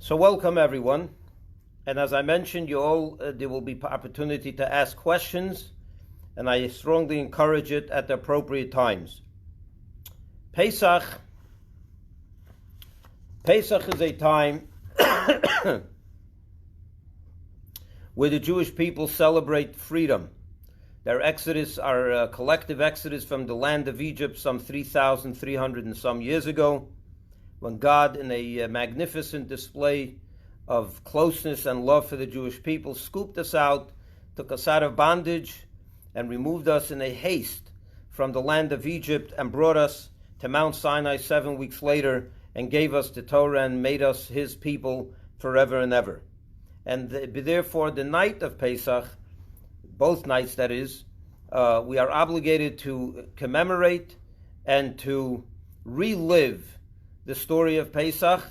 So welcome everyone, and as I mentioned, there will be opportunity to ask questions, and I strongly encourage it at the appropriate times. Pesach is a time where the Jewish people celebrate freedom. Their exodus, our collective exodus from the land of Egypt some 3,300 and some years ago, when God, in a magnificent display of closeness and love for the Jewish people, scooped us out, took us out of bondage, and removed us in a haste from the land of Egypt and brought us to Mount Sinai 7 weeks later and gave us the Torah and made us his people forever and ever. And therefore, the night of Pesach, both nights that is, we are obligated to commemorate and to relive the story of Pesach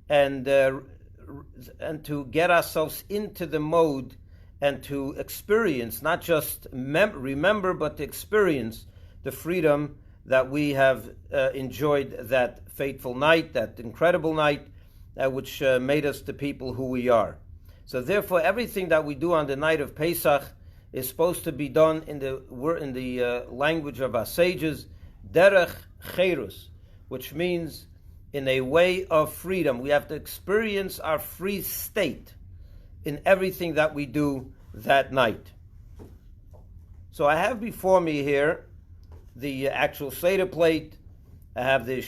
and to get ourselves into the mode and to experience, not just remember, but to experience the freedom that we have enjoyed that fateful night, that incredible night, which made us the people who we are. So therefore, everything that we do on the night of Pesach is supposed to be done in the language of our sages, derech cherus, which means in a way of freedom. We have to experience our free state in everything that we do that night. So I have before me here the actual Seder plate. I have the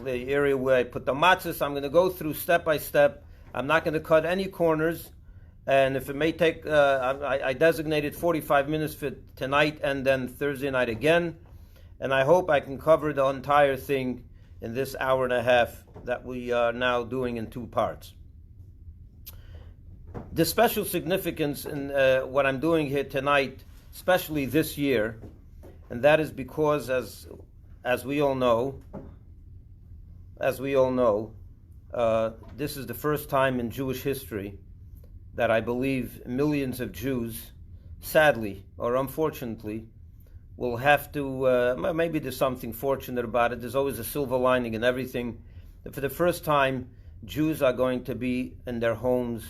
area where I put the matzah. So I'm going to go through step by step. I'm not going to cut any corners. And if it may take, I designated 45 minutes for tonight and then Thursday night again. And I hope I can cover the entire thing in this hour and a half that we are now doing in two parts. The special significance in what I'm doing here tonight, especially this year, and that is because, as we all know, this is the first time in Jewish history that I believe millions of Jews, sadly or unfortunately, will have to, maybe there's something fortunate about it, there's always a silver lining in everything. For the first time, Jews are going to be in their homes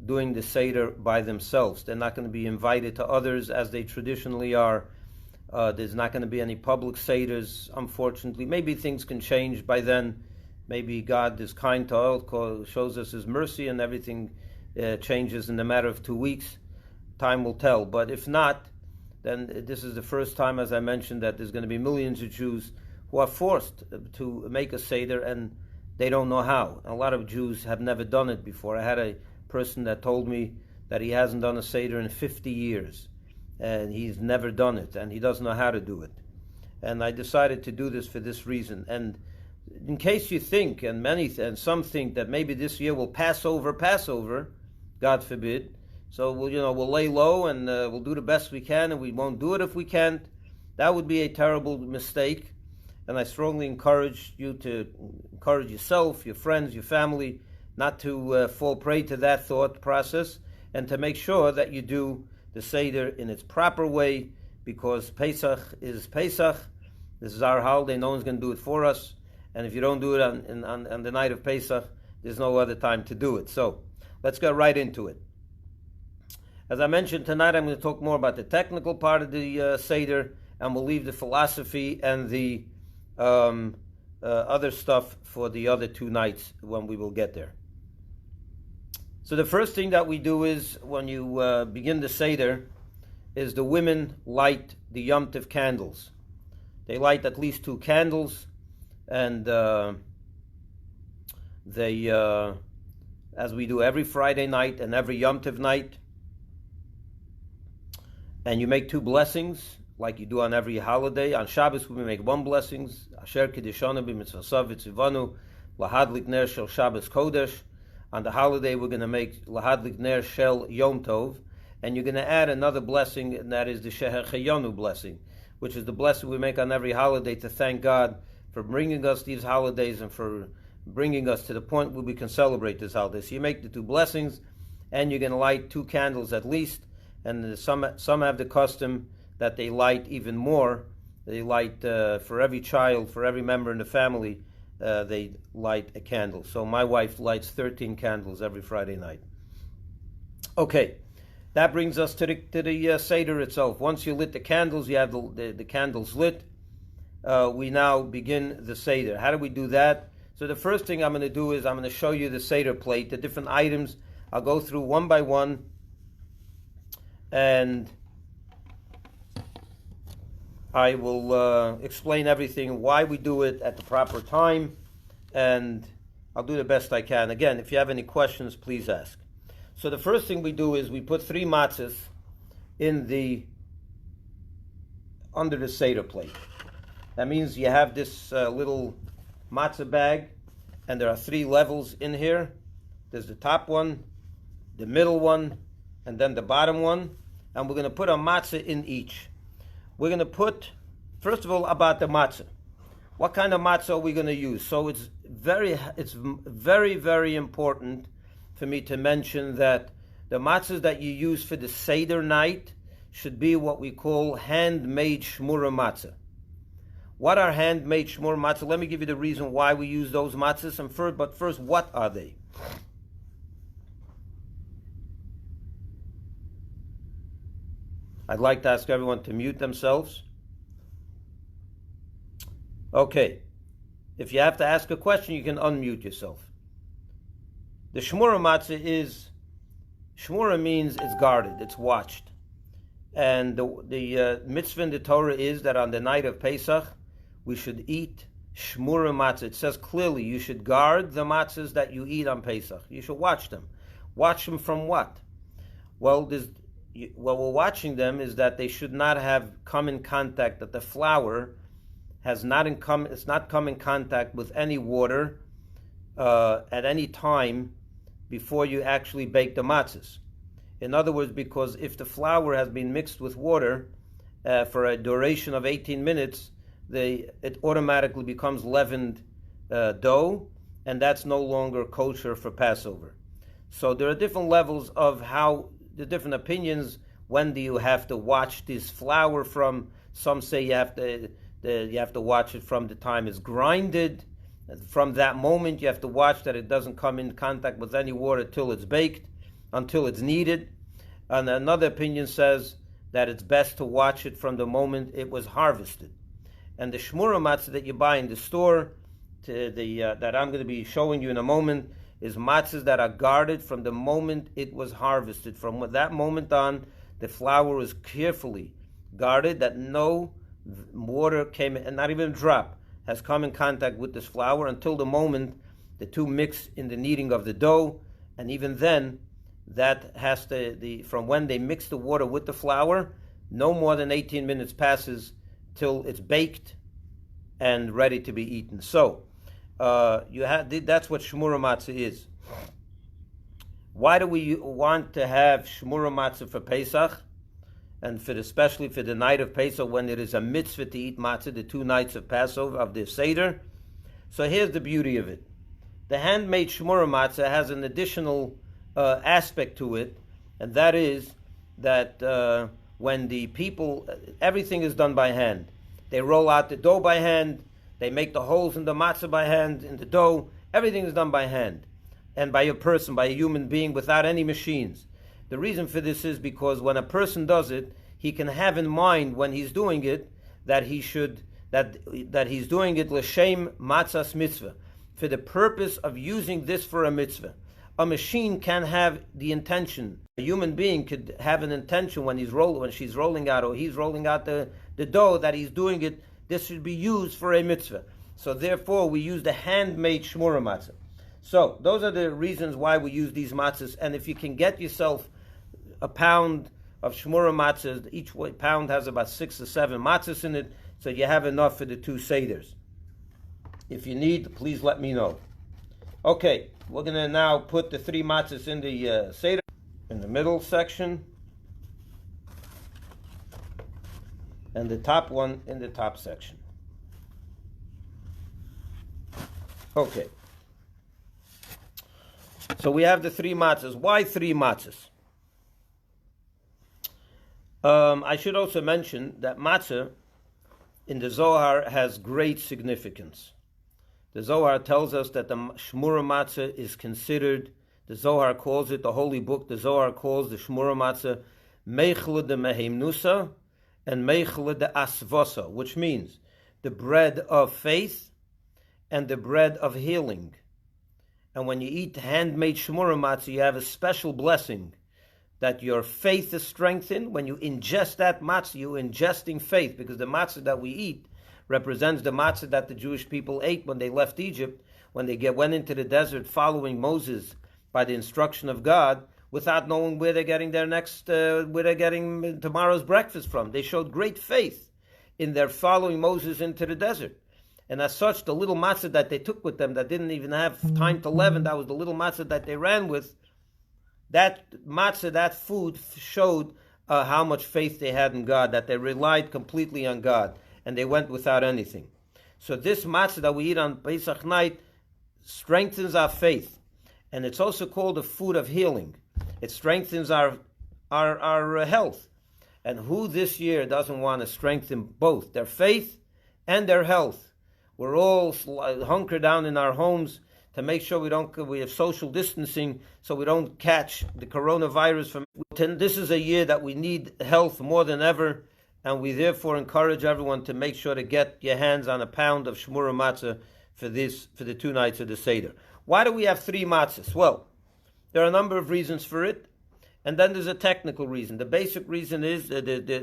doing the Seder by themselves. They're not going to be invited to others as they traditionally are. There's not going to be any public Seders, unfortunately. Maybe things can change by then. Maybe God is kind to all, shows us his mercy, and everything changes in a matter of 2 weeks. Time will tell. But if not, then this is the first time, as I mentioned, that there's going to be millions of Jews who are forced to make a Seder, and they don't know how. A lot of Jews have never done it before. I had a person that told me that he hasn't done a Seder in 50 years, and he's never done it, and he doesn't know how to do it. And I decided to do this for this reason. And in case you think, and some think that maybe this year will Passover, God forbid, so we'll lay low and we'll do the best we can, and we won't do it if we can't. That would be a terrible mistake. And I strongly encourage you to encourage yourself, your friends, your family, not to fall prey to that thought process, and to make sure that you do the Seder in its proper way, because Pesach is Pesach. This is our holiday. No one's going to do it for us. And if you don't do it on the night of Pesach, there's no other time to do it. So let's get right into it. As I mentioned, tonight I'm going to talk more about the technical part of the Seder, and we'll leave the philosophy and the other stuff for the other 2 nights when we will get there. So the first thing that we do is, when you begin the Seder, is the women light the Yom Tov candles. They light at least 2 candles, and they, as we do every Friday night and every Yom Tov night, and you make 2 blessings, like you do on every holiday. On Shabbos we make 1 blessing, Asher Kiddishanu b'mitzvasav v'tzivanu lahadlik ner shel Shabbos Kodesh. On the holiday we're going to make lahadlik ner shel Yom Tov, and you're going to add another blessing, and that is the Sheher Chayonu blessing, which is the blessing we make on every holiday to thank God for bringing us these holidays and for bringing us to the point where we can celebrate this holiday. So you make the 2 blessings, and you're going to light 2 candles at least. And some have the custom that they light even more. They light for every child, for every member in the family, they light a candle. So my wife lights 13 candles every Friday night. Okay, that brings us to the Seder itself. Once you lit the candles, you have the candles lit. We now begin the Seder. How do we do that? So the first thing I'm going to do is I'm going to show you the Seder plate, the different items. I'll go through one by one, and I will explain everything, why we do it at the proper time, and I'll do the best I can. Again, if you have any questions, please ask. So the first thing we do is we put 3 matzahs under the Seder plate. That means you have this little matzah bag, and there are 3 levels in here. There's the top one, the middle one, and then the bottom one, and we're going to put a matzah in each. We're going to put, first of all, about the matzah. What kind of matzah are we going to use? So it's very, very important for me to mention that the matzahs that you use for the Seder night should be what we call handmade shmura matzah. What are handmade shmura matzah? Let me give you the reason why we use those matzahs. But first, what are they? I'd like to ask everyone to mute themselves. Okay. If you have to ask a question, you can unmute yourself. The shmura matzah shmura means it's guarded, it's watched. And the mitzvah in the Torah is that on the night of Pesach, we should eat shmura matzah. It says clearly you should guard the matzahs that you eat on Pesach. You should watch them. Watch them from what? Well, what we're watching them is that they should not have come in contact, that the flour it's not come in contact with any water at any time before you actually bake the matzahs. In other words, because if the flour has been mixed with water for a duration of 18 minutes, it automatically becomes leavened dough, and that's no longer kosher for Passover. So there are different levels of how the different opinions. When do you have to watch this flour from? Some say you have to watch it from the time it's grinded. From that moment, you have to watch that it doesn't come in contact with any water till it's baked, until it's kneaded. And another opinion says that it's best to watch it from the moment it was harvested. And the shmura matzah that you buy in the store, that I'm going to be showing you in a moment, is matzahs that are guarded from the moment it was harvested. From that moment on, the flour was carefully guarded, that no water came, and not even a drop has come in contact with this flour until the moment the two mix in the kneading of the dough. And even then, that has to, from when they mix the water with the flour, no more than 18 minutes passes till it's baked and ready to be eaten. So, that's what shmura matzah is. Why do we want to have shmura matzah for Pesach, and especially for the night of Pesach, when it is a mitzvah to eat matzah, the 2 nights of Passover, of the Seder? So here's the beauty of it. The handmade shmura matzah has an additional aspect to it, and that is that when the people, everything is done by hand. They roll out the dough by hand, they make the holes in the matzah by hand, in the dough. Everything is done by hand and by a person, by a human being, without any machines. The reason for this is because when a person does it, he can have in mind when he's doing it that he's doing it l'shem matzahs mitzvah, for the purpose of using this for a mitzvah. A machine can have the intention. A human being could have an intention when she's rolling out, or he's rolling out the dough, that he's doing it. This should be used for a mitzvah. So therefore, we use the handmade shmura matzah. So those are the reasons why we use these matzahs. And if you can get yourself a pound of shmura matzahs, each pound has about 6 or 7 matzahs in it, so you have enough for the 2 seders. If you need, please let me know. Okay, we're going to now put the 3 matzahs in the seder, in the middle section, and the top one in the top section. Okay. So we have the 3 matzahs. Why 3 matzahs? I should also mention that matzah in the Zohar has great significance. The Zohar tells us that the Shmura Matzah is considered, the Zohar calls it, the holy book, the Zohar calls the Shmura Matzah Meichle de Mehemnusa and Meichle de Asvosa, which means the bread of faith and the bread of healing. And when you eat handmade Shmura Matzah, you have a special blessing that your faith is strengthened. When you ingest that matzah, you're ingesting faith, because the matzah that we eat represents the matzah that the Jewish people ate when they left Egypt, when they went into the desert following Moses by the instruction of God, without knowing where they're getting their where they're getting tomorrow's breakfast from. They showed great faith in their following Moses into the desert. And as such, the little matzah that they took with them that didn't even have time to leaven, that was the little matzah that they ran with, that matzah, that food showed how much faith they had in God, that they relied completely on God, and they went without anything. So this matzah that we eat on Pesach night strengthens our faith, and it's also called a food of healing. It strengthens our health. And who this year doesn't want to strengthen both their faith and their health? We're all hunkered down in our homes to make sure we have social distancing so we don't catch the coronavirus from. This is a year that we need health more than ever, and we therefore encourage everyone to make sure to get your hands on a pound of Shmura Matzah for the 2 nights of the Seder. Why do we have 3 matzahs? Well, there are a number of reasons for it, and then there's a technical reason. The basic reason is,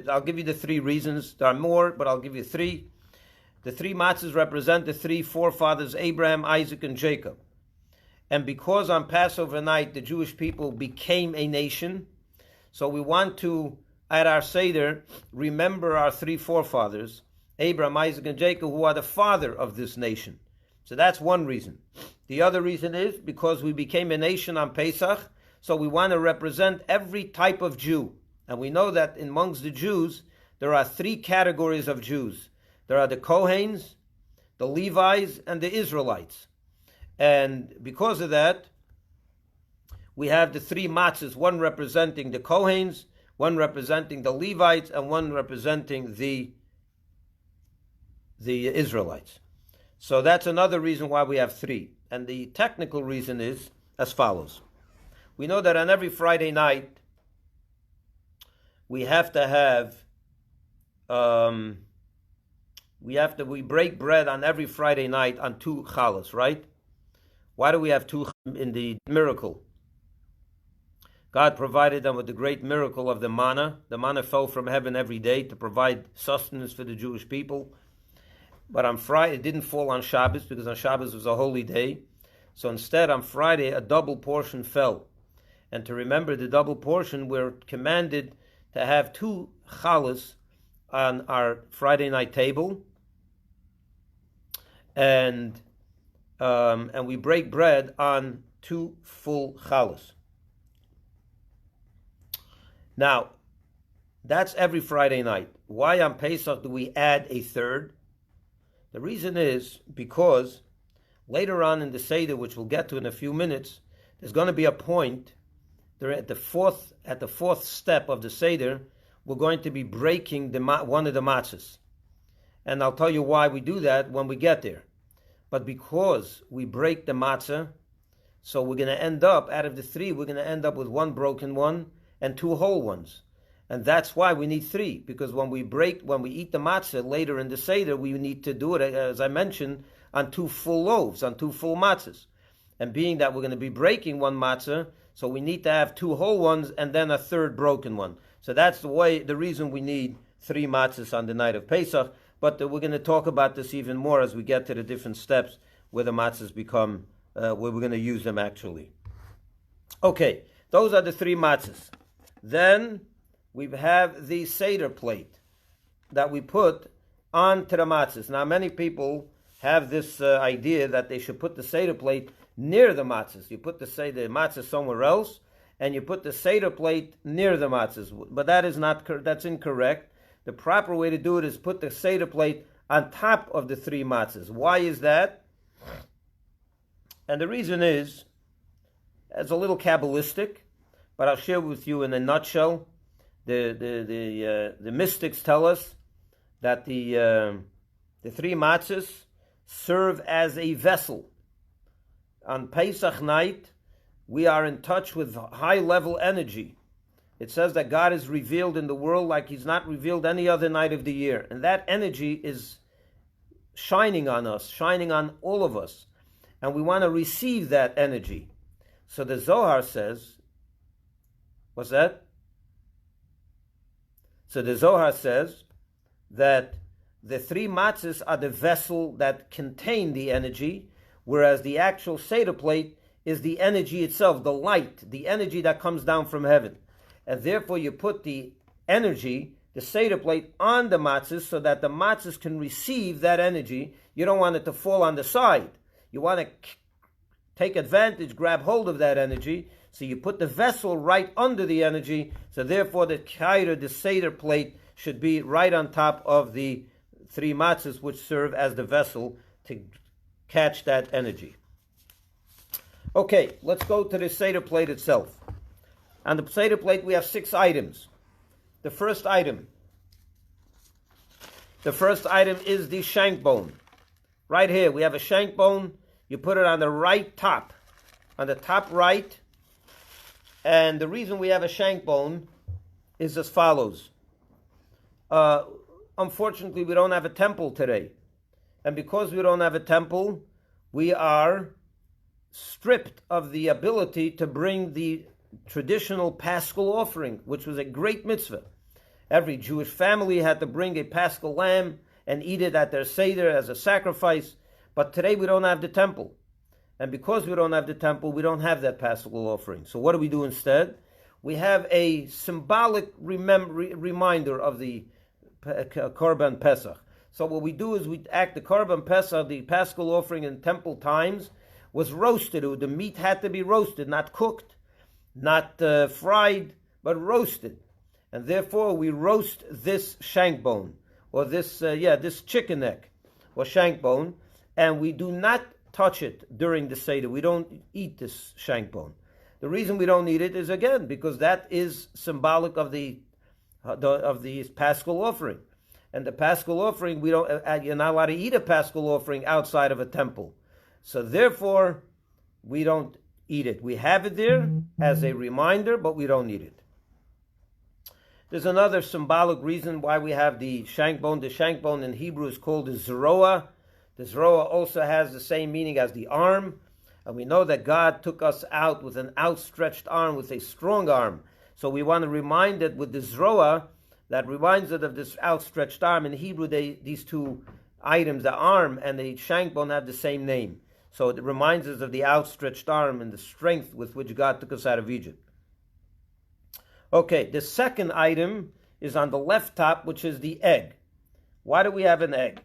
I'll give you the 3 reasons. There are more, but I'll give you 3. The 3 matzahs represent the 3 forefathers, Abraham, Isaac, and Jacob. And because on Passover night the Jewish people became a nation, so we want to, at our Seder, remember our 3 forefathers, Abraham, Isaac, and Jacob, who are the father of this nation. So that's one reason. The other reason is because we became a nation on Pesach, so we want to represent every type of Jew. And we know that amongst the Jews, there are 3 categories of Jews. There are the Kohanes, the Levites, and the Israelites. And because of that, we have the 3 matzahs, one representing the Kohanes, one representing the Levites, and one representing the Israelites. So that's another reason why we have 3. And the technical reason is as follows. We know that on every Friday night, we have to have, we break bread on every Friday night on 2 challahs, right? Why do we have 2 in the miracle? God provided them with the great miracle of the manna. The manna fell from heaven every day to provide sustenance for the Jewish people. But on Friday, it didn't fall on Shabbos, because on Shabbos was a holy day. So instead, on Friday, a double portion fell. And to remember the double portion, we're commanded to have 2 challahs on our Friday night table. And we break bread on 2 full challahs. Now, that's every Friday night. Why on Pesach do we add a 3rd? The reason is because later on in the Seder, which we'll get to in a few minutes, there's going to be a point, at the fourth step of the Seder, we're going to be breaking one of the matzahs. And I'll tell you why we do that when we get there. But because we break the matzah, so we're going to end up, out of the 3, we're going to end up with 1 broken one and 2 whole ones. And that's why we need 3, because when we eat the matzah later in the Seder, we need to do it, as I mentioned, on 2 full loaves, on 2 full matzahs. And being that we're going to be breaking 1 matzah, so we need to have 2 whole ones and then a 3rd broken one. So that's the reason we need 3 matzahs on the night of Pesach. But we're going to talk about this even more as we get to the different steps where the matzahs become, where we're going to use them actually. Okay, those are the 3 matzahs. Then we have the Seder plate that we put onto the matzahs. Now, many people have this idea that they should put the Seder plate near the matzahs. You put the matzah somewhere else, and you put the Seder plate near the matzahs. But that's incorrect. The proper way to do it is put the Seder plate on top of the 3 matzahs. Why is that? And the reason is, it's a little Kabbalistic, but I'll share with you in a nutshell. The mystics tell us that the 3 matzahs serve as a vessel. On Pesach night, we are in touch with high-level energy. It says that God is revealed in the world like He's not revealed any other night of the year. And that energy is shining on us, shining on all of us. And we want to receive that energy. So the Zohar says, what's that? So the Zohar says that the three matzahs are the vessel that contain the energy, whereas the actual Seder plate is the energy itself, the light, the energy that comes down from heaven. And therefore you put the energy, the Seder plate, on the matzahs so that the matzahs can receive that energy. You don't want it to fall on the side. You want to take advantage, grab hold of that energy. So you put the vessel right under the energy. So therefore the kaira, the Seder plate, should be right on top of the three matzahs, which serve as the vessel to catch that energy. Okay, let's go to the Seder plate itself. On the Seder plate, we have 6 items. The first item is the shank bone. Right here, we have a shank bone. You put it on the right top, on the top right. And the reason we have a shank bone is as follows. Unfortunately, we don't have a temple today. And because we don't have a temple, we are stripped of the ability to bring the traditional Paschal offering, which was a great mitzvah. Every Jewish family had to bring a Paschal lamb and eat it at their Seder as a sacrifice. But today we don't have the temple. And because we don't have the temple, we don't have that Paschal offering. So what do we do instead? We have a symbolic reminder of the Korban Pesach. So what we do is we act the Korban Pesach, the Paschal offering in temple times, was roasted. The meat had to be roasted, not cooked, not fried, but roasted. And therefore we roast this shank bone, or this chicken neck, or shank bone, and we do not touch it during the Seder. We don't eat this shank bone. The reason we don't eat it is, again, because that is symbolic of the Paschal offering. And the Paschal offering, you're not allowed to eat a Paschal offering outside of a temple. So therefore, we don't eat it. We have it there as a reminder, but we don't eat it. There's another symbolic reason why we have the shank bone. The shank bone in Hebrew is called the zeroah. The zeroah also has the same meaning as the arm. And we know that God took us out with an outstretched arm, with a strong arm. So we want to remind that with the zeroah, that reminds us of this outstretched arm. In Hebrew, these two items, the arm and the shank bone, have the same name. So it reminds us of the outstretched arm and the strength with which God took us out of Egypt. Okay, the second item is on the left top, which is the egg. Why do we have an egg?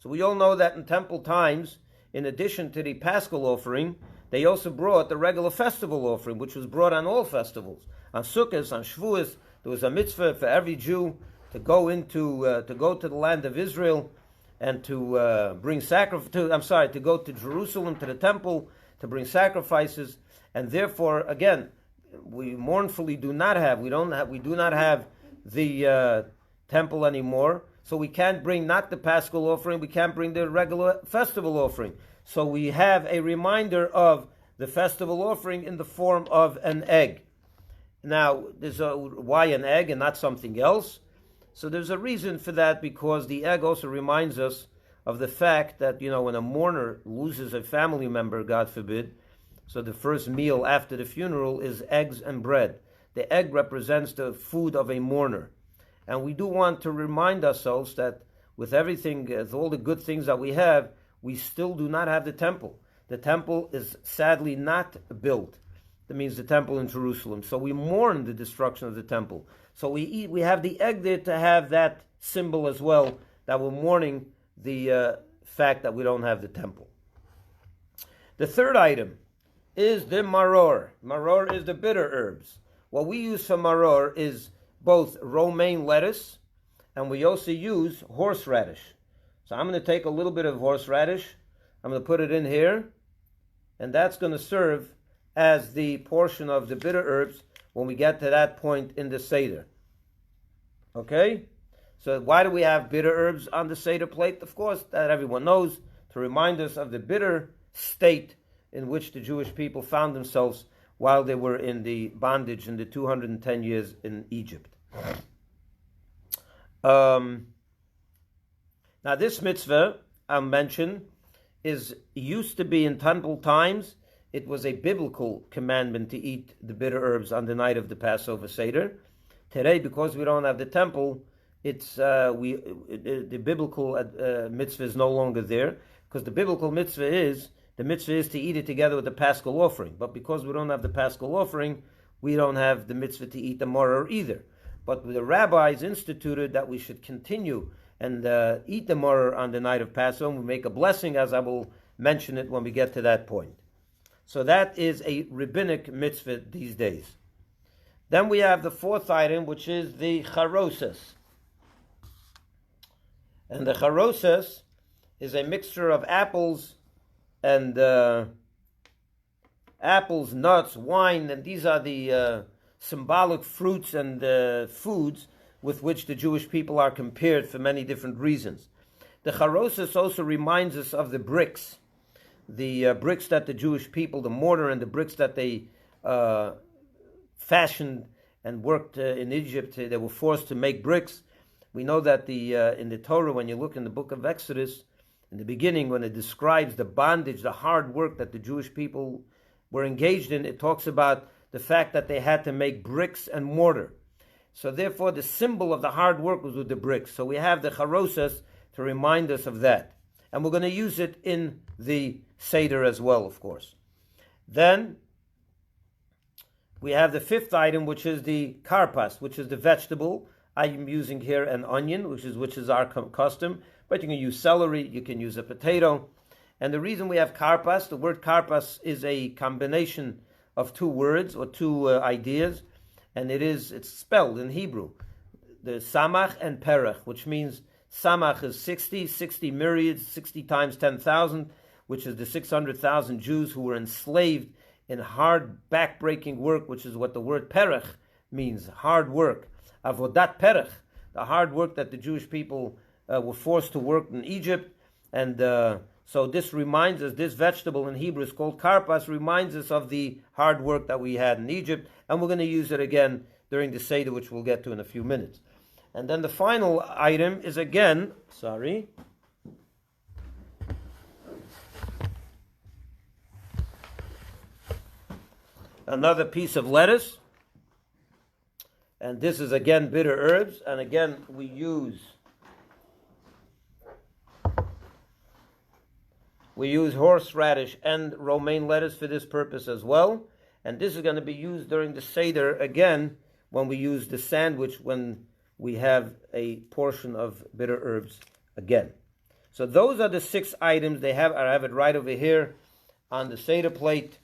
So we all know that in temple times, in addition to the Paschal offering, they also brought the regular festival offering, which was brought on all festivals. On Sukkot, on Shavuos, there was a mitzvah for every Jew to go to the land of Israel and to bring to go to Jerusalem, to the temple, to bring sacrifices. And therefore, again, we mournfully do not have the temple anymore. So we can't bring not the Paschal offering, we can't bring the regular festival offering. So we have a reminder of the festival offering in the form of an egg. Now, why an egg and not something else? So there's a reason for that, because the egg also reminds us of the fact that, when a mourner loses a family member, God forbid, so the first meal after the funeral is eggs and bread. The egg represents the food of a mourner. And we do want to remind ourselves that with everything, with all the good things that we have, we still do not have the temple. The temple is sadly not built. That means the temple in Jerusalem. So we mourn the destruction of the temple. So we have the egg there to have that symbol as well, that we're mourning the fact that we don't have the temple. The third item is the maror. Maror is the bitter herbs. What we use for maror is both romaine lettuce, and we also use horseradish. So I'm going to take a little bit of horseradish. I'm going to put it in here, and that's going to serve as the portion of the bitter herbs when we get to that point in the Seder. Okay? So why do we have bitter herbs on the Seder plate? Of course, that everyone knows, to remind us of the bitter state in which the Jewish people found themselves while they were in the bondage in the 210 years in Egypt. Now this mitzvah I'll mention used to be in temple times. It was a biblical commandment to eat the bitter herbs on the night of the Passover Seder. Today, because we don't have the temple, the biblical mitzvah is no longer there, because the biblical mitzvah is to eat it together with the Paschal offering. But because we don't have the Paschal offering, we don't have the mitzvah to eat the maror either. But the rabbis instituted that we should continue and eat the maror on the night of Passover. We make a blessing, as I will mention it when we get to that point. So that is a rabbinic mitzvah these days. Then we have the fourth item, which is the charoses. And the charoses is a mixture of apples and nuts, wine, and these are the symbolic fruits and foods with which the Jewish people are compared for many different reasons. The charoses also reminds us of the bricks. The bricks that the Jewish people, the mortar and the bricks that they fashioned and worked in Egypt, they were forced to make bricks. We know that in the Torah, when you look in the book of Exodus, in the beginning, when it describes the bondage, the hard work that the Jewish people were engaged in, it talks about the fact that they had to make bricks and mortar. So therefore, the symbol of the hard work was with the bricks. So we have the charoses to remind us of that. And we're going to use it in the Seder as well, of course. Then we have the fifth item, which is the karpas, which is the vegetable. I am using here an onion, which is our custom, but you can use celery, you can use a potato. And the reason we have karpas, the word karpas is a combination of two words or two ideas, and it's spelled in Hebrew, the samach and perech, which means samach is 60 myriads, 60 times 10,000, which is the 600,000 Jews who were enslaved in hard, back-breaking work, which is what the word perech means, hard work. Avodat perech, the hard work that the Jewish people were forced to work in Egypt. And so this reminds us, this vegetable in Hebrew is called karpas, reminds us of the hard work that we had in Egypt. And we're going to use it again during the Seder, which we'll get to in a few minutes. And then the final item is another piece of lettuce. And this is again bitter herbs. And again, we use horseradish and romaine lettuce for this purpose as well. And this is going to be used during the Seder again when we use the sandwich, when we have a portion of bitter herbs again. So those are the 6 items I have it right over here on the Seder plate.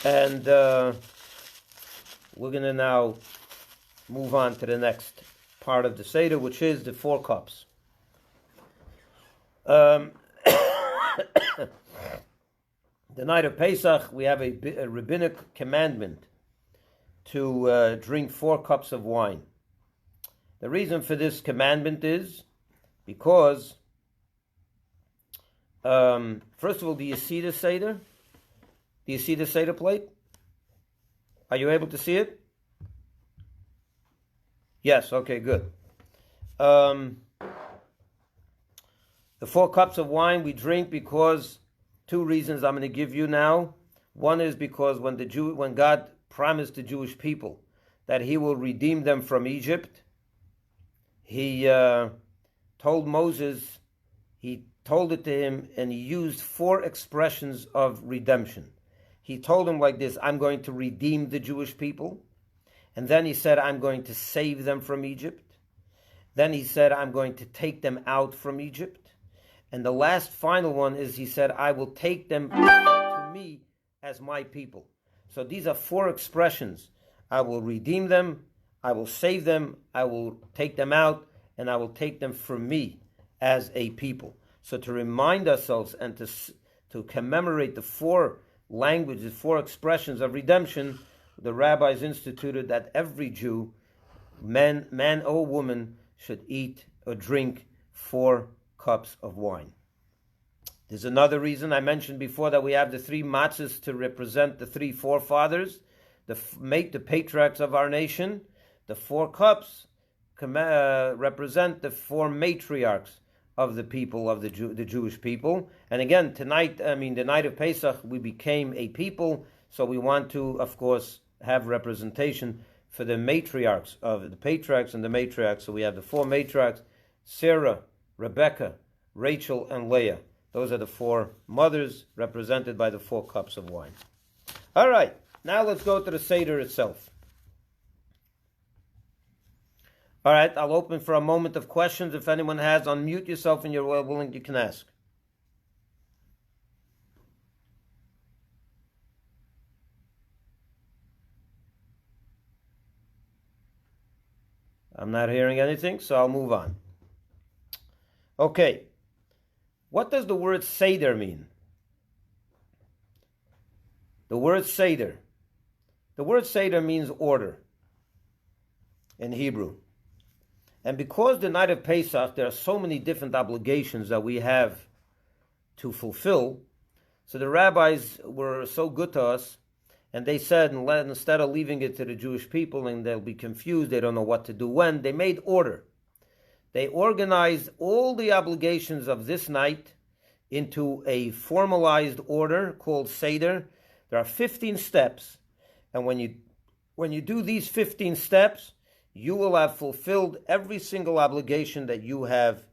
And we're going to now move on to the next part of the Seder, which is the 4 cups. The night of Pesach, we have a rabbinic commandment to drink 4 cups of wine. The reason for this commandment is because, first of all, do you see the Seder? Do you see the Seder plate? Are you able to see it? Yes, okay, good. The 4 cups of wine we drink because 2 reasons I'm going to give you now. One is because when God promised the Jewish people that He will redeem them from Egypt, He told Moses, He told it to him, and He used 4 expressions of redemption. He told him like this: I'm going to redeem the Jewish people. And then He said, I'm going to save them from Egypt. Then He said, I'm going to take them out from Egypt. And the last final one is He said, I will take them to me as my people. So these are 4 expressions. I will redeem them, I will save them, I will take them out, and I will take them for me as a people. So to remind ourselves and to commemorate the 4 languages, 4 expressions of redemption, the rabbis instituted that every Jew man or woman should eat or drink 4 cups of wine. There's another reason I mentioned before that we have the 3 matzahs to represent the 3 forefathers, the patriarchs of our nation. The 4 cups represent the 4 matriarchs of the people, of the Jewish people. And again, tonight, the night of Pesach, we became a people, so we want to, of course, have representation for the matriarchs, of the patriarchs and the matriarchs. So we have the 4 matriarchs, Sarah, Rebecca, Rachel, and Leah. Those are the 4 mothers represented by the 4 cups of wine. All right, now let's go to the Seder itself. All right, I'll open for a moment of questions. If anyone has, unmute yourself and you're willing, you can ask. I'm not hearing anything, so I'll move on. Okay. What does the word Seder mean? The word Seder. The word Seder means order in Hebrew. And because the night of Pesach, there are so many different obligations that we have to fulfill, so the rabbis were so good to us, and they said, instead of leaving it to the Jewish people and they'll be confused, they don't know what to do when, they made order. They organized all the obligations of this night into a formalized order called Seder. There are 15 steps, and when you do these 15 steps, you will have fulfilled every single obligation that you have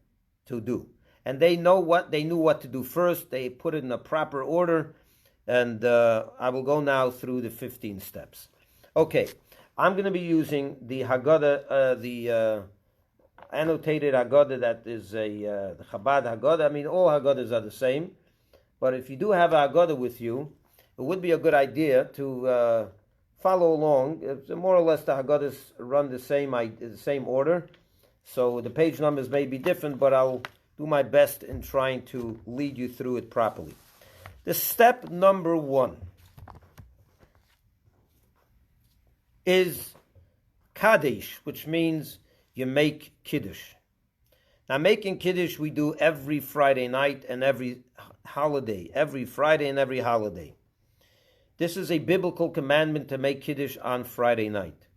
to do. And they knew what to do first. They put it in a proper order, and I will go now through the 15 steps. Okay, I'm going to be using the Haggadah, the annotated Haggadah that is the Chabad Haggadah. All Haggadahs are the same, but if you do have a Haggadah with you, it would be a good idea to follow along. It's more or less the Haggadahs run the same order, so the page numbers may be different, but I'll do my best in trying to lead you through it properly. The step number 1 is Kaddish, which means you make Kiddush. Now, making Kiddush we do every Friday night and every holiday, every Friday and every holiday. This is a biblical commandment to make Kiddush on Friday night.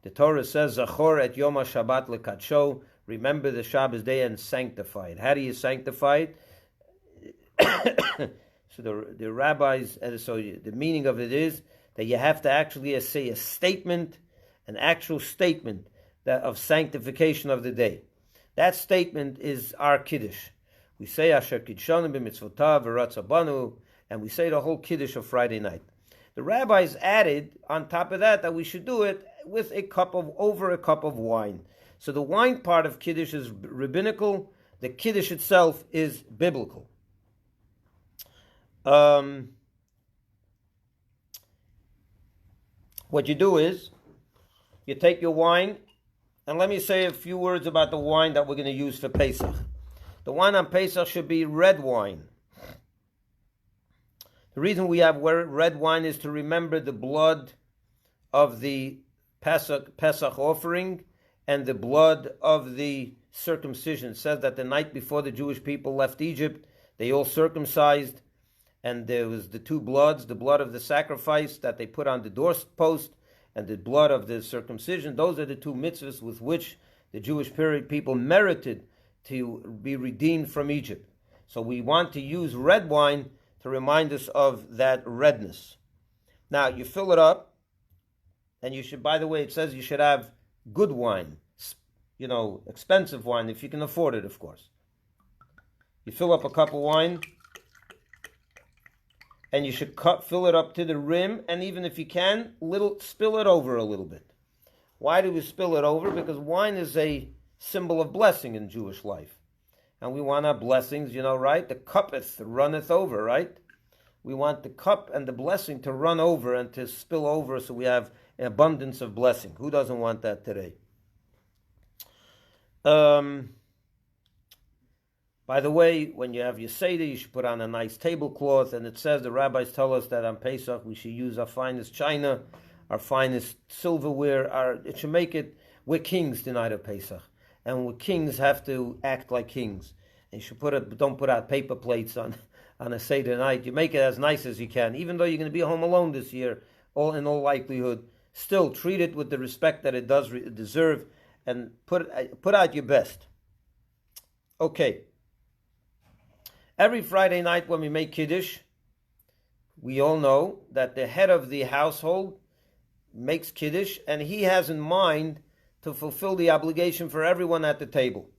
The Torah says, Zachor et Yom HaShabbat lekadsho, remember the Shabbos day and sanctify it. How do you sanctify it? So the rabbis, so the meaning of it is that you have to actually say a statement, an actual statement of sanctification of the day. That statement is our Kiddush. We say Asher Kidshanu b'mitzvotav v'ratza banu, and we say the whole Kiddush of Friday night. The rabbis added on top of that we should do it with over a cup of wine. So the wine part of Kiddush is rabbinical. The Kiddush itself is biblical. What you do is you take your wine, and let me say a few words about the wine that we're going to use for Pesach. The wine on Pesach should be red wine. The reason we have red wine is to remember the blood of the Pesach offering and the blood of the circumcision. It says that the night before the Jewish people left Egypt, they all circumcised, and there was the 2 bloods, the blood of the sacrifice that they put on the doorpost and the blood of the circumcision. Those are the 2 mitzvahs with which the Jewish people merited to be redeemed from Egypt. So we want to use red wine to remind us of that redness. Now, you fill it up, and you should, by the way, it says you should have good wine, expensive wine, if you can afford it, of course. You fill up a cup of wine, and you should fill it up to the rim, and even if you can, spill it over a little bit. Why do we spill it over? Because wine is a symbol of blessing in Jewish life. And we want our blessings, right? The cuppeth runneth over, right? We want the cup and the blessing to run over and to spill over so we have an abundance of blessing. Who doesn't want that today? By the way, when you have your Seder, you should put on a nice tablecloth. And it says, the rabbis tell us that on Pesach we should use our finest china, our finest silverware. It should make it We're kings the night of Pesach, and kings have to act like kings. And you should don't put out paper plates on a Seder night. You make it as nice as you can, even though you're going to be home alone this year, in all likelihood. Still, treat it with the respect that it does deserve, and put out your best. Okay. Every Friday night when we make Kiddush, we all know that the head of the household makes Kiddush, and he has in mind to fulfill the obligation for everyone at the table.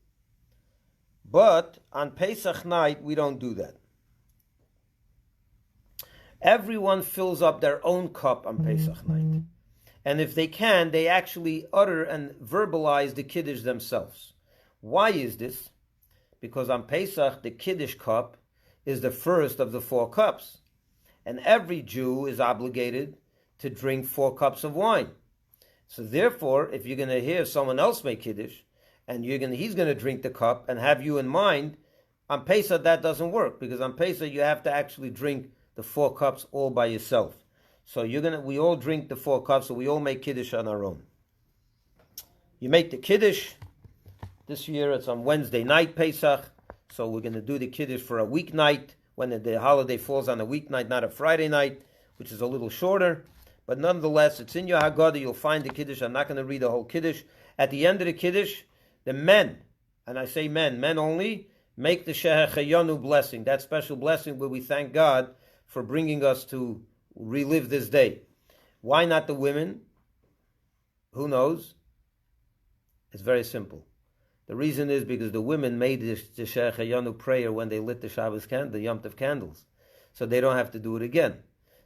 But on Pesach night, we don't do that. Everyone fills up their own cup on Pesach night. And if they can, they actually utter and verbalize the Kiddush themselves. Why is this? Because on Pesach, the Kiddush cup is the first of the 4 cups. And every Jew is obligated to drink 4 cups of wine. So therefore, if you're going to hear someone else make Kiddush, and he's going to drink the cup and have you in mind, on Pesach that doesn't work, because on Pesach you have to actually drink the 4 cups all by yourself. So we all drink the 4 cups, so we all make Kiddush on our own. You make the Kiddush. This year it's on Wednesday night, Pesach, so we're going to do the Kiddush for a weeknight, when the holiday falls on a weeknight, not a Friday night, which is a little shorter. But nonetheless, it's in your Haggadah, you'll find the Kiddush. I'm not going to read the whole Kiddush. At the end of the Kiddush, the men, and I say men only, make the Shehecheyanu blessing, that special blessing where we thank God for bringing us to relive this day. Why not the women? Who knows? It's very simple. The reason is because the women made the Shehecheyanu prayer when they lit the Shabbos candle, the Yom Tov candles. So they don't have to do it again.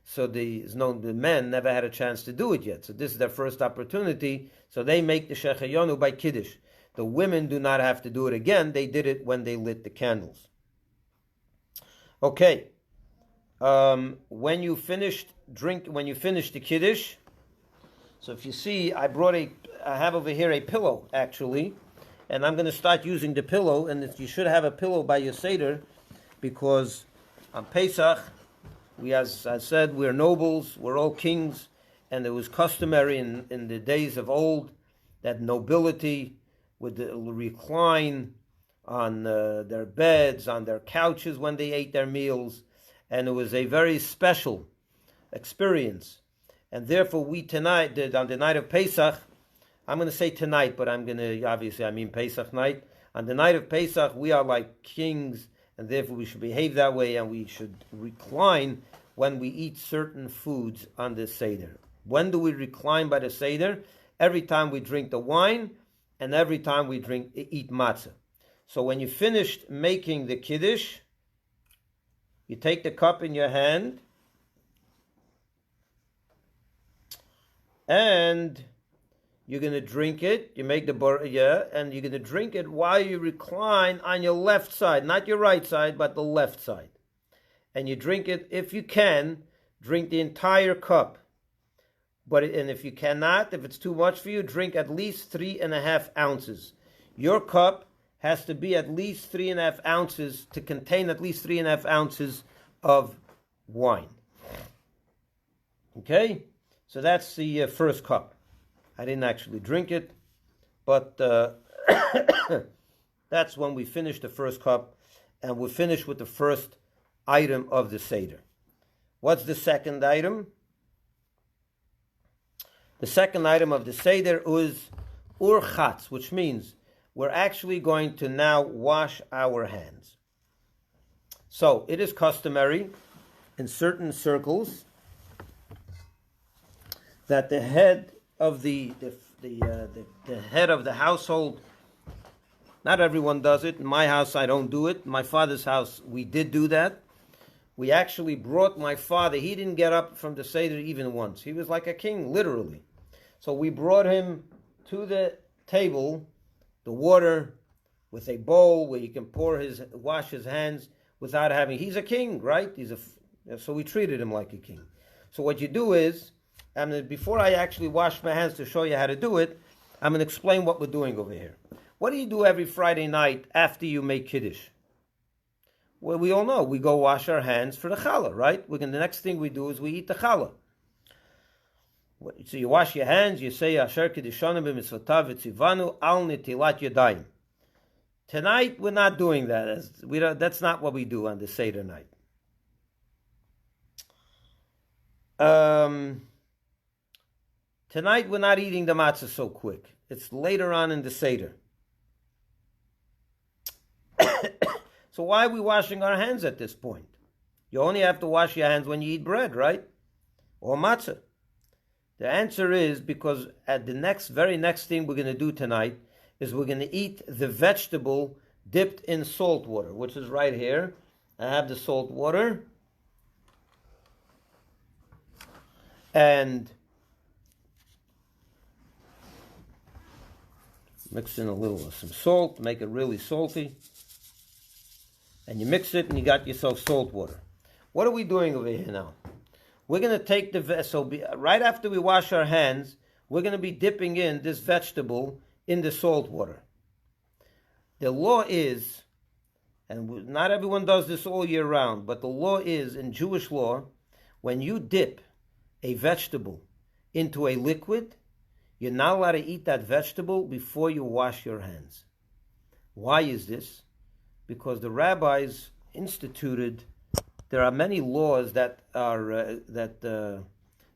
So the men never had a chance to do it yet. So this is their first opportunity. So they make the Shehecheyanu by Kiddush. The women do not have to do it again. They did it when they lit the candles. Okay. When you finish the Kiddush, so if you see, I have over here a pillow, actually, and I'm going to start using the pillow, and you should have a pillow by your Seder, because on Pesach, as I said, we're nobles, we're all kings, and it was customary in the days of old that nobility would recline on their beds, on their couches when they ate their meals, and it was a very special experience. And therefore we tonight, on the night of Pesach, I'm going to say tonight, but obviously I mean Pesach night. On the night of Pesach, we are like kings, and therefore we should behave that way, and we should recline when we eat certain foods on the Seder. When do we recline by the Seder? Every time we drink the wine, and every time we eat matzah. So when you finished making the Kiddush, you take the cup in your hand, and you're going to drink it. You make the and you're going to drink it while you recline on your left side, not your right side, but the left side. And you drink it, if you can, drink the entire cup. And if you cannot, if it's too much for you, drink at least 3.5 ounces. Your cup has to be at least 3.5 ounces to contain at least 3.5 ounces of wine. Okay? So that's the first cup. I didn't actually drink it, but that's when we finish the first cup, and we'll finish with the first item of the Seder. What's the second item? The second item of the Seder is urchatz, which means we're actually going to now wash our hands. So it is customary in certain circles that the head of the head of the household, not everyone does it. In my house, I don't do it. In my father's house, we did do that. We actually brought my father. He didn't get up from the Seder even once. He was like a king, literally. So we brought him to the table, the water, with a bowl where you can wash his hands without having. He's a king, right? So we treated him like a king. So what you do is, before I actually wash my hands to show you how to do it, I'm going to explain what we're doing over here. What do you do every Friday night after you make Kiddush? Well, we all know we go wash our hands for the challah, right? The next thing we do is we eat the challah. So you wash your hands, you say, Asher Kiddushanim b'mitzvotav v'tzivanu al netilat yadayim. Tonight, we're not doing that. That's not what we do on the Seder night. Tonight, we're not eating the matzah so quick. It's later on in the Seder. So why are we washing our hands at this point? You only have to wash your hands when you eat bread, right? Or matzah. The answer is because at the very next thing we're going to do tonight is we're going to eat the vegetable dipped in salt water, which is right here. I have the salt water. And mix in a little of some salt, make it really salty. And you mix it and you got yourself salt water. What are we doing over here now? We're going to take right after we wash our hands, we're going to be dipping in this vegetable in the salt water. The law is, and not everyone does this all year round, but the law is, in Jewish law, when you dip a vegetable into a liquid, you're not allowed to eat that vegetable before you wash your hands. Why is this? Because the rabbis instituted, there are many laws that are, the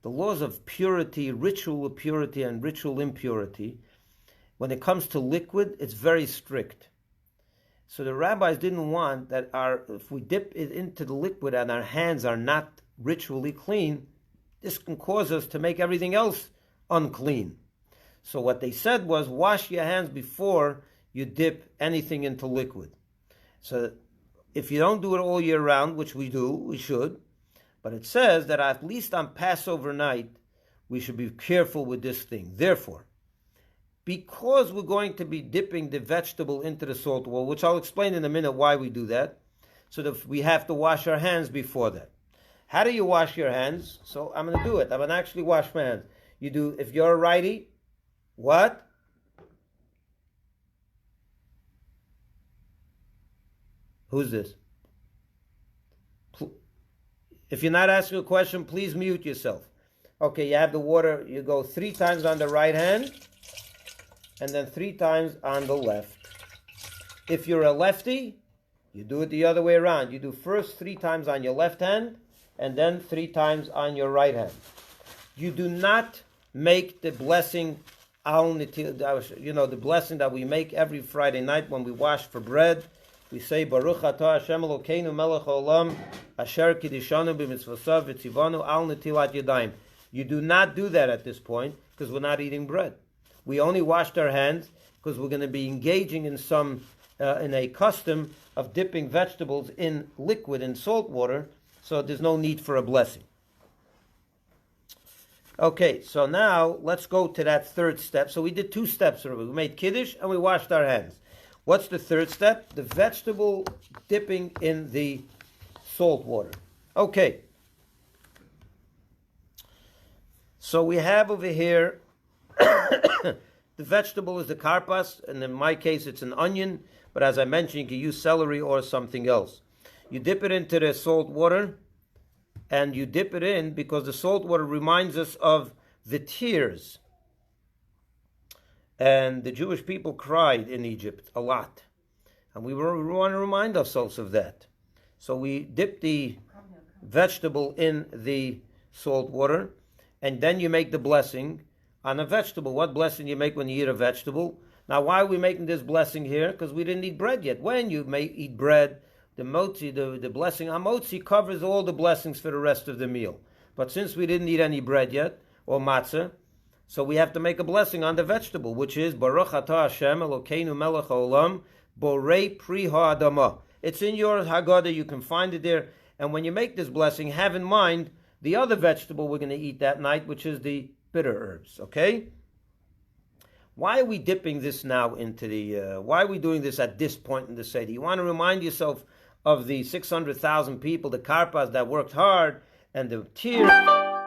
laws of purity, ritual purity and ritual impurity. When it comes to liquid, it's very strict. So the rabbis didn't want that if we dip it into the liquid and our hands are not ritually clean, this can cause us to make everything else unclean. So what they said was, wash your hands before you dip anything into liquid. So if you don't do it all year round, which we do, we should, but it says that at least on Passover night, we should be careful with this thing. Therefore, because we're going to be dipping the vegetable into the salt water, which I'll explain in a minute why we do that, so that we have to wash our hands before that. How do you wash your hands? So I'm going to do it. I'm going to actually wash my hands. You do, if you're a righty, what? Who's this? If you're not asking a question, please mute yourself. Okay, you have the water. You go 3 times on the right hand, and then 3 times on the left. If you're a lefty, you do it the other way around. You do first 3 times on your left hand, and then 3 times on your right hand. You do not make the blessing, the blessing that we make every Friday night when we wash for bread. We say, Baruch atah Hashem Elokeinu melech haolam, asher kiddishanu b'mitzvosav v'tzivanu al netilat yadayim. You do not do that at this point because we're not eating bread. We only washed our hands because we're going to be engaging in in a custom of dipping vegetables in liquid in salt water, so there's no need for a blessing. Okay, so now let's go to that third step. So we did 2 steps. We made Kiddush and we washed our hands. What's the third step? The vegetable dipping in the salt water. Okay. So we have over here, the vegetable is the karpas, and in my case it's an onion, but as I mentioned, you can use celery or something else. You dip it into the salt water, and you dip it in because the salt water reminds us of the tears. And the Jewish people cried in Egypt a lot. And we want to remind ourselves of that. So we dip the vegetable in the salt water, and then you make the blessing on a vegetable. What blessing you make when you eat a vegetable? Now, why are we making this blessing here? Because we didn't eat bread yet. When you eat bread, the motzi, the blessing on motzi covers all the blessings for the rest of the meal. But since we didn't eat any bread yet, or matzah, so we have to make a blessing on the vegetable, which is Baruch atah Hashem Elokeinu melech haolam borei pri ha'adamah. It's in your Haggadah, you can find it there. And when you make this blessing, have in mind the other vegetable we're going to eat that night, which is the bitter herbs, okay? Why are we dipping this now into why are we doing this at this point in the Seder? You want to remind yourself of the 600,000 people, the karpas that worked hard, and the tears.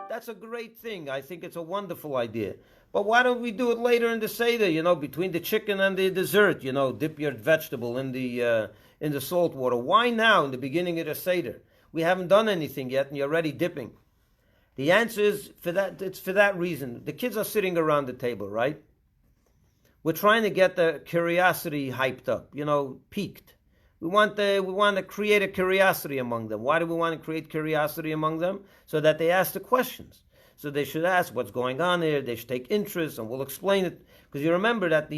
That's a great thing. I think it's a wonderful idea. But why don't we do it later in the Seder, between the chicken and the dessert, dip your vegetable in the salt water. Why now in the beginning of the Seder? We haven't done anything yet and you're already dipping. The answer is it's for that reason. The kids are sitting around the table, right? We're trying to get the curiosity hyped up, piqued. We want to create a curiosity among them. Why do we want to create curiosity among them? So that they ask the questions. So they should ask what's going on here. They should take interest, and we'll explain it. Because you remember that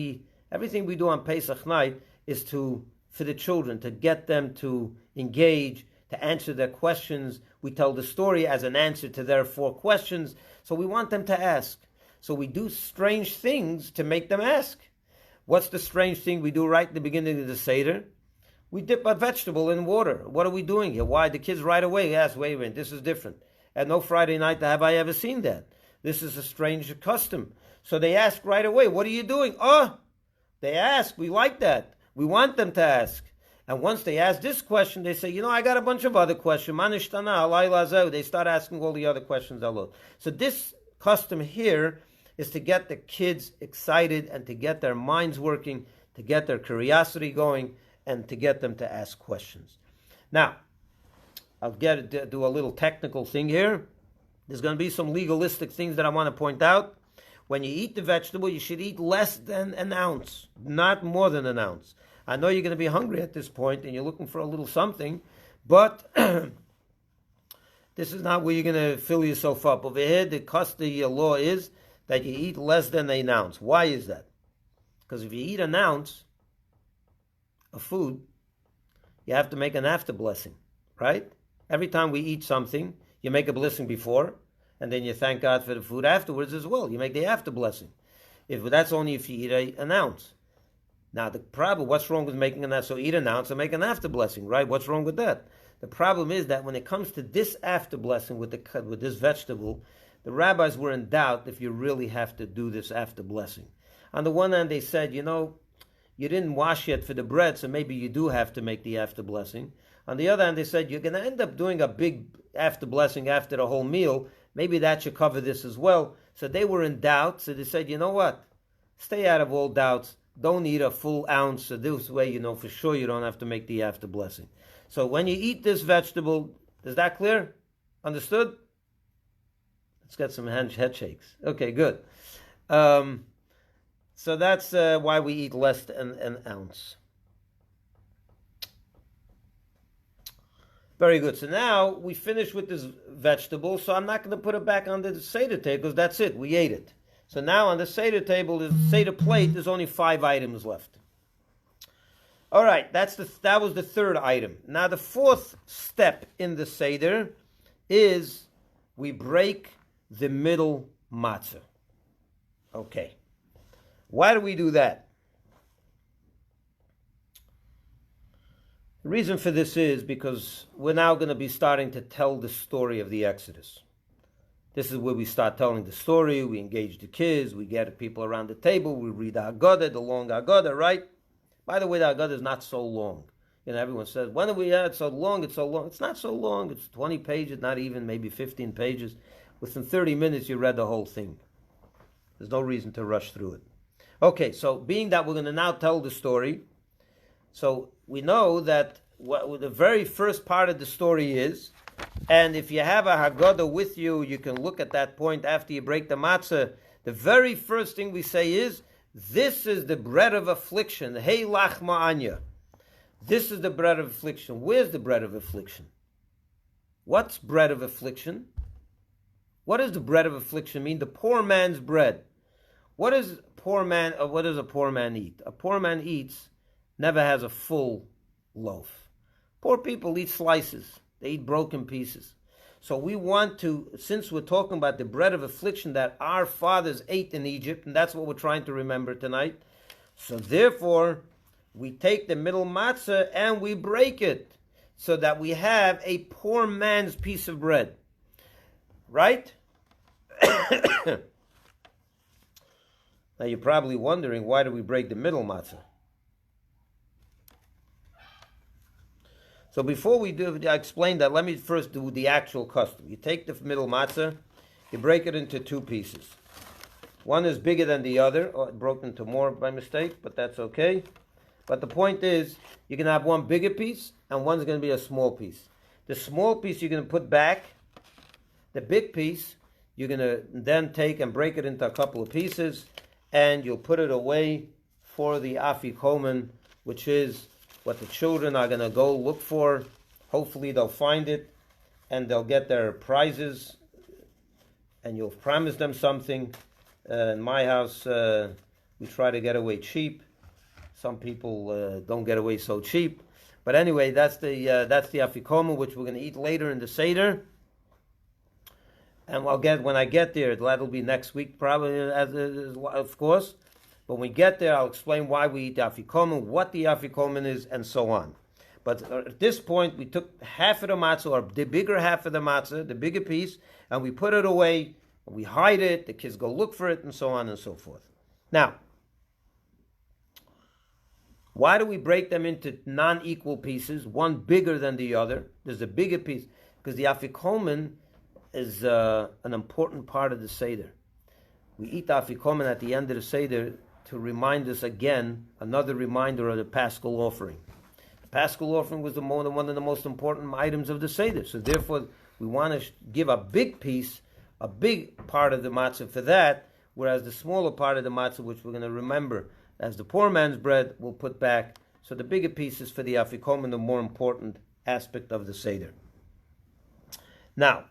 everything we do on Pesach night is for the children, to get them to engage, to answer their questions. We tell the story as an answer to their 4 questions. So we want them to ask. So we do strange things to make them ask. What's the strange thing we do right at the beginning of the Seder? We dip a vegetable in water. What are we doing here? Why? The kids right away ask, wait a minute, this is different. At no Friday night have I ever seen that. This is a strange custom. So they ask right away, what are you doing? Oh, they ask. We like that. We want them to ask. And once they ask this question, they say, I got a bunch of other questions. They start asking all the other questions. So this custom here is to get the kids excited and to get their minds working, to get their curiosity going, and to get them to ask questions. Now, I'll do a little technical thing here. There's going to be some legalistic things that I want to point out. When you eat the vegetable, you should eat less than an ounce, not more than an ounce. I know you're going to be hungry at this point and you're looking for a little something, but this is not where you're going to fill yourself up. Over here, the law is that you eat less than an ounce. Why is that? Because if you eat an ounce of food, you have to make an after blessing, right? Every time we eat something, you make a blessing before, and then you thank God for the food afterwards as well. You make the after blessing. That's only if you eat an ounce. Now, the problem, what's wrong with making an ounce? So eat an ounce and make an after blessing, right? What's wrong with that? The problem is that when it comes to this after blessing with this vegetable, the rabbis were in doubt if you really have to do this after blessing. On the one hand, they said, you didn't wash yet for the bread, so maybe you do have to make the after blessing. On the other hand, they said, you're going to end up doing a big after blessing after the whole meal. Maybe that should cover this as well. So they were in doubt. So they said, you know what? Stay out of all doubts. Don't eat a full ounce. So this way, for sure you don't have to make the after blessing. So when you eat this vegetable, is that clear? Understood? Let's get some head shakes. Okay, good. So that's why we eat less than an ounce. Very good. So now we finish with this vegetable. So I'm not going to put it back on the Seder table because that's it. We ate it. So now on the Seder table, the Seder plate, there's only 5 items left. All right, that was the 3rd item. Now the 4th step in the Seder is we break the middle matzah. Okay. Why do we do that? The reason for this is because we're now going to be starting to tell the story of the Exodus. This is where we start telling the story, we engage the kids, we get people around the table, we read the Haggadah, the long Haggadah, right? By the way, the Haggadah is not so long. Everyone says, when are we at? It's so long, it's so long. It's not so long, it's 20 pages, not even, maybe 15 pages. Within 30 minutes, you read the whole thing. There's no reason to rush through it. Okay, so being that we're going to now tell the story, so we know that what the very first part of the story is, and if you have a Haggadah with you, you can look at that point after you break the matzah. The very first thing we say is, this is the bread of affliction. Hey lachma anya. This is the bread of affliction. Where's the bread of affliction? What's bread of affliction? What does the bread of affliction mean? The poor man's bread. What does a poor man eat? A poor man never has a full loaf. Poor people eat slices. They eat broken pieces. So we want to, since we're talking about the bread of affliction that our fathers ate in Egypt, and that's what we're trying to remember tonight, so therefore, we take the middle matzah and we break it so that we have a poor man's piece of bread. Right? Now you're probably wondering, why do we break the middle matzah? So before we I explain that, let me first do the actual custom. You take the middle matzah, you break it into 2 pieces. One is bigger than the other, or it broke into more by mistake, but that's okay. But the point is, you can have one bigger piece, and one's going to be a small piece. The small piece you're going to put back, The big piece, you're going to then take and break it into a couple of pieces, and you'll put it away for the afikomen, which is what the children are going to go look for. Hopefully they'll find it, and they'll get their prizes, and you'll promise them something. In my house, we try to get away cheap. Some people don't get away so cheap. But anyway, that's the afikomen, which we're going to eat later in the Seder. And when I get there, that'll be next week probably, of course. But when we get there, I'll explain why we eat the afikomen, what the afikomen is, and so on. But at this point, we took half of the matzah, or the bigger half of the matzah, the bigger piece, and we put it away, we hide it, the kids go look for it, and so on and so forth. Now, why do we break them into non-equal pieces, one bigger than the other? There's a bigger piece, because the afikomen is an important part of the Seder. We eat the afikomen at the end of the Seder to remind us again, another reminder of the Paschal offering. The Paschal offering was one of the most important items of the Seder. So therefore, we want to give a big piece, a big part of the matzah for that, whereas the smaller part of the matzah, which we're going to remember as the poor man's bread, we'll put back. So the bigger piece is for the afikomen, the more important aspect of the Seder. Now,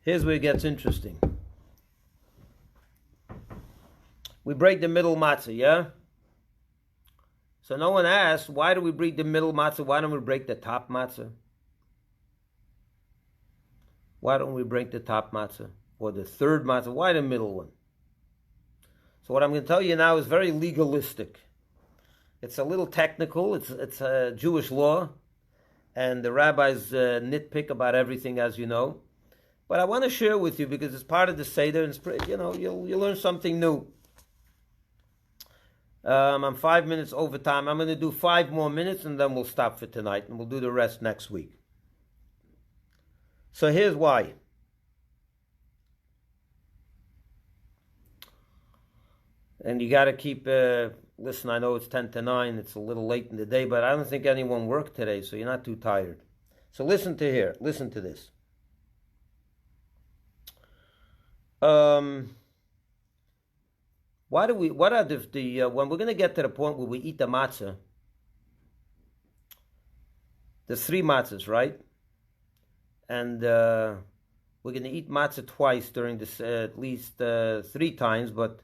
here's where it gets interesting. We break the middle matzah, yeah? So no one asks, why do we break the middle matzah? Why don't we break the top matzah? Why don't we break the top matzah? Or the third matzah? Why the middle one? So what I'm going to tell you now is very legalistic. It's a little technical. It's a Jewish law. And the rabbis nitpick about everything, as you know. But I want to share with you because it's part of the Seder, and you'll learn something new. I'm 5 minutes over time. I'm going to do 5 more minutes, and then we'll stop for tonight, and we'll do the rest next week. So here's why. And you got to keep, listen, I know it's 10 to 9. It's a little late in the day, but I don't think anyone worked today, so you're not too tired. So listen to this. When we're going to get to the point where we eat the matzah, there's 3 matzahs, right? And we're going to eat matzah twice during this, at least 3 times, but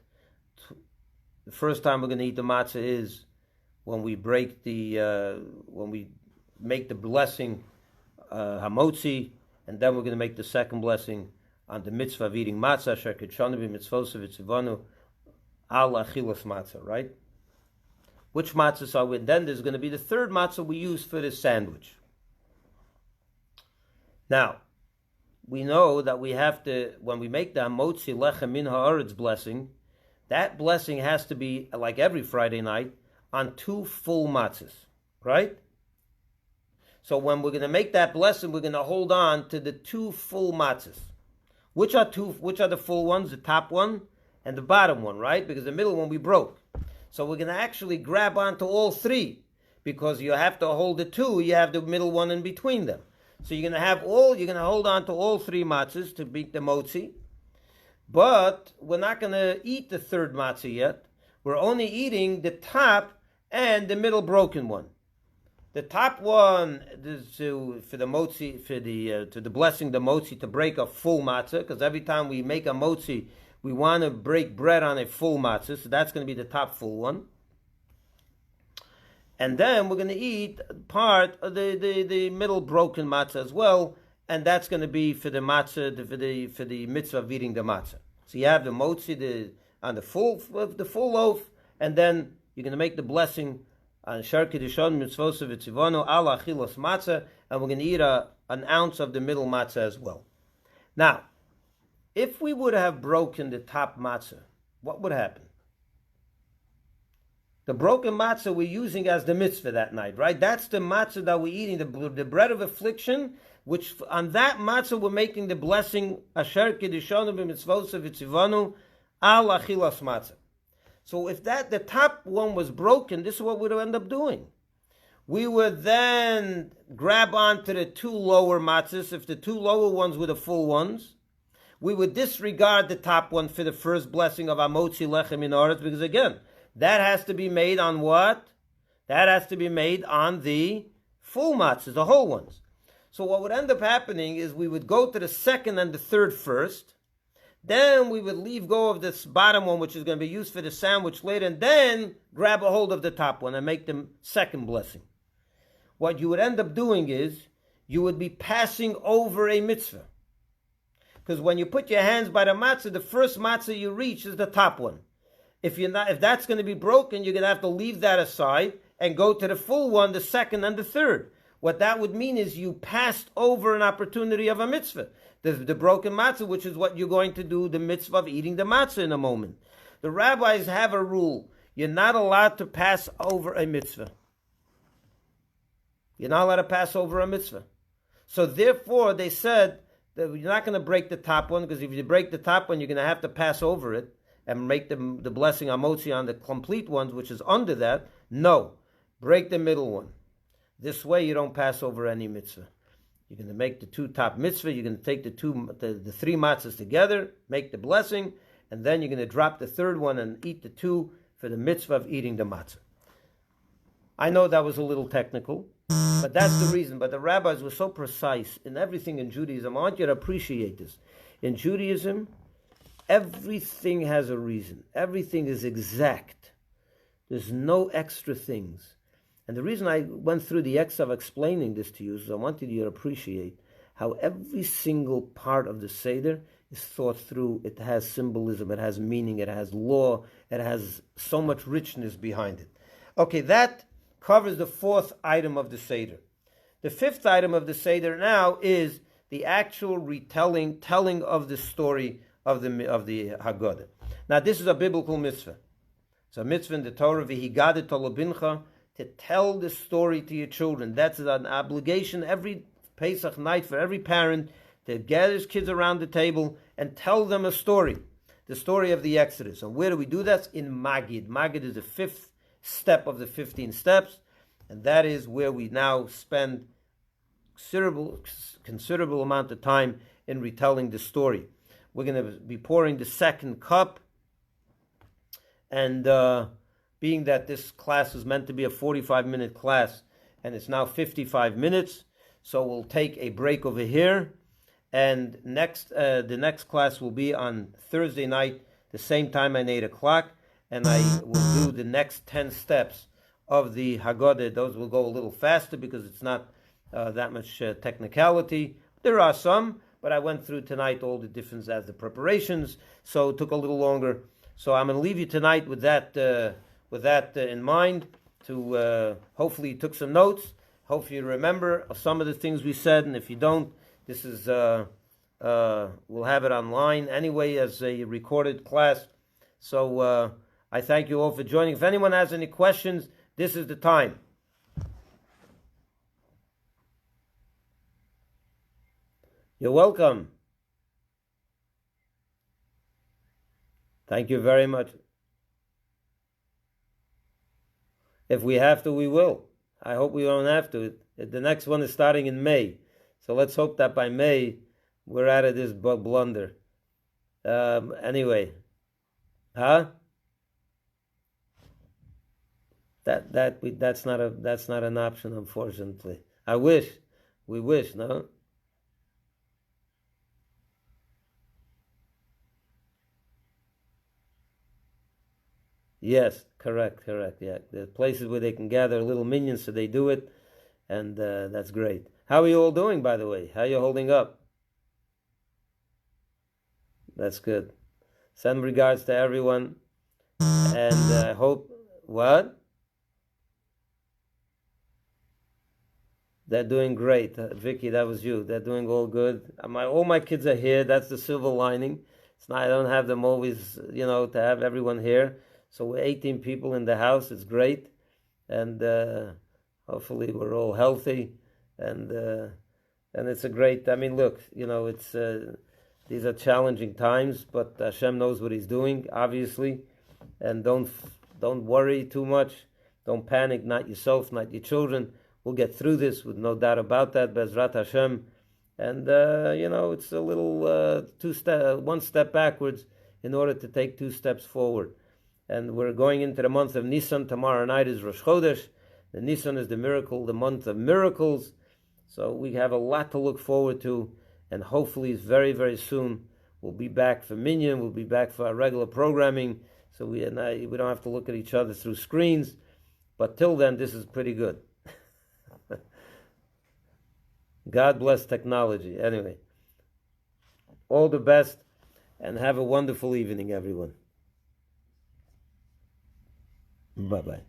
the first time we're going to eat the matzah is when we break when we make the blessing, hamotzi, and then we're going to make the second blessing on the mitzvah of eating matzah, sheketshanu b'mitzvosav v'tzivanu al achilas matzah, right? Which matzahs are we? Then there's going to be the third matzah we use for this sandwich. Now, we know that we have to, when we make the hamotzi lechem min haaretz blessing, that blessing has to be, like every Friday night, on 2 full matzahs, right? So when we're going to make that blessing, we're going to hold on to the 2 full matzahs. Which are the full ones? The top one and the bottom one, right? Because the middle one we broke. So we're going to actually grab onto all 3, because you have to hold the 2. You have the middle one in between them. So you're going to hold on to all 3 matzahs to beat the motzi. But we're not going to eat the third matzah yet. We're only eating the top and the middle broken one. The top one is for the motzi, to the blessing the motzi, to break a full matzah, because every time we make a motzi, we want to break bread on a full matzah, so that's going to be the top full one. And then we're going to eat part of the middle broken matzah as well, and that's going to be for the matzah, for the mitzvah of eating the matzah. So you have the motzi on the full loaf, and then you're going to make the blessing on Shank mitzvosav v'tzivanu al achilas matzah, and we're going to eat an ounce of the middle matzah as well. Now, if we would have broken the top matzah, what would happen? The broken matzah we're using as the mitzvah that night, right? That's the matzah that we're eating, the bread of affliction, which on that matzah we're making the blessing asher kiddishanu b'mitzvosav v'tzivanu al achilas matzah. So if the top one was broken, this is what we'd end up doing. We would then grab onto the two lower matzahs. If the two lower ones were the full ones, we would disregard the top one for the first blessing of Amotzi Lechem in Oretz, because again, that has to be made on what? That has to be made on the full matzahs, the whole ones. So what would end up happening is we would go to the second and the third first. Then we would leave go of this bottom one, which is going to be used for the sandwich later, and then grab a hold of the top one and make the second blessing. What you would end up doing is you would be passing over a mitzvah. Because when you put your hands by the matzah, the first matzah you reach is the top one. If that's going to be broken, you're going to have to leave that aside and go to the full one, the second and the third. What that would mean is you passed over an opportunity of a mitzvah. The broken matzah, which is what you're going to do, the mitzvah of eating the matzah in a moment. The rabbis have a rule. You're not allowed to pass over a mitzvah. You're not allowed to pass over a mitzvah. So therefore, they said that you're not going to break the top one, because if you break the top one, you're going to have to pass over it and make the blessing Amotzi on the complete ones, which is under that. No, break the middle one. This way you don't pass over any mitzvah. You're going to make the two top mitzvah, you're going to take the three matzahs together, make the blessing, and then you're going to drop the third one and eat the two for the mitzvah of eating the matzah. I know that was a little technical, but that's the reason. But the rabbis were so precise in everything in Judaism. I want you to appreciate this. In Judaism, everything has a reason. Everything is exact. There's no extra things. And the reason I went through the exercise of explaining this to you is I wanted you to appreciate how every single part of the Seder is thought through. It has symbolism, it has meaning, it has law, it has so much richness behind it. Okay, that covers the fourth item of the Seder. The fifth item of the Seder now is the actual telling of the story of the Haggadah. Now, this is a biblical mitzvah. It's a mitzvah in the Torah, v'higadet tolobincha, to tell the story to your children. That's an obligation every Pesach night for every parent to gather his kids around the table and tell them a story, the story of the Exodus. And where do we do that? In Magid. Magid is the fifth step of the 15 steps, and that is where we now spend considerable amount of time in retelling the story. We're going to be pouring the second cup, and being that this class is meant to be a 45-minute class, and it's now 55 minutes, so we'll take a break over here, and the next class will be on Thursday night, the same time at 8 o'clock, and I will do the next 10 steps of the Haggadah. Those will go a little faster because it's not that much technicality. There are some, but I went through tonight all the different as the preparations, so it took a little longer. So I'm going to leave you tonight with that in mind. To hopefully you took some notes. Hopefully you remember some of the things we said, and if you don't, this is we'll have it online anyway as a recorded class. So I thank you all for joining. If anyone has any questions, this is the time. You're welcome. Thank you very much. If we have to, we will. I hope we don't have to. The next one is starting in May. So let's hope that by May, we're out of this blunder. Anyway. Huh? That's not an option, unfortunately. I wish. We wish, no? Yes, correct, yeah. There are places where they can gather little minions, so they do it, and that's great. How are you all doing, by the way? How are you holding up? That's good. Send regards to everyone, and I hope... What? They're doing great. Vicky, that was you. They're doing all good. All my kids are here. That's the silver lining. It's not, I don't have them always, to have everyone here. So we're 18 people in the house. It's great, and hopefully we're all healthy, and it's a great. I mean, look, it's these are challenging times, but Hashem knows what He's doing, obviously, and don't worry too much. Don't panic. Not yourself, not your children. We'll get through this with no doubt about that, Bezrat Hashem. And, it's a little one step backwards in order to take 2 steps forward. And we're going into the month of Nisan. Tomorrow night is Rosh Chodesh. The Nisan is the month of miracles. So we have a lot to look forward to. And hopefully very, very soon we'll be back for Minyan. We'll be back for our regular programming. So we don't have to look at each other through screens. But till then, this is pretty good. God bless technology. Anyway, all the best and have a wonderful evening, everyone. Bye-bye.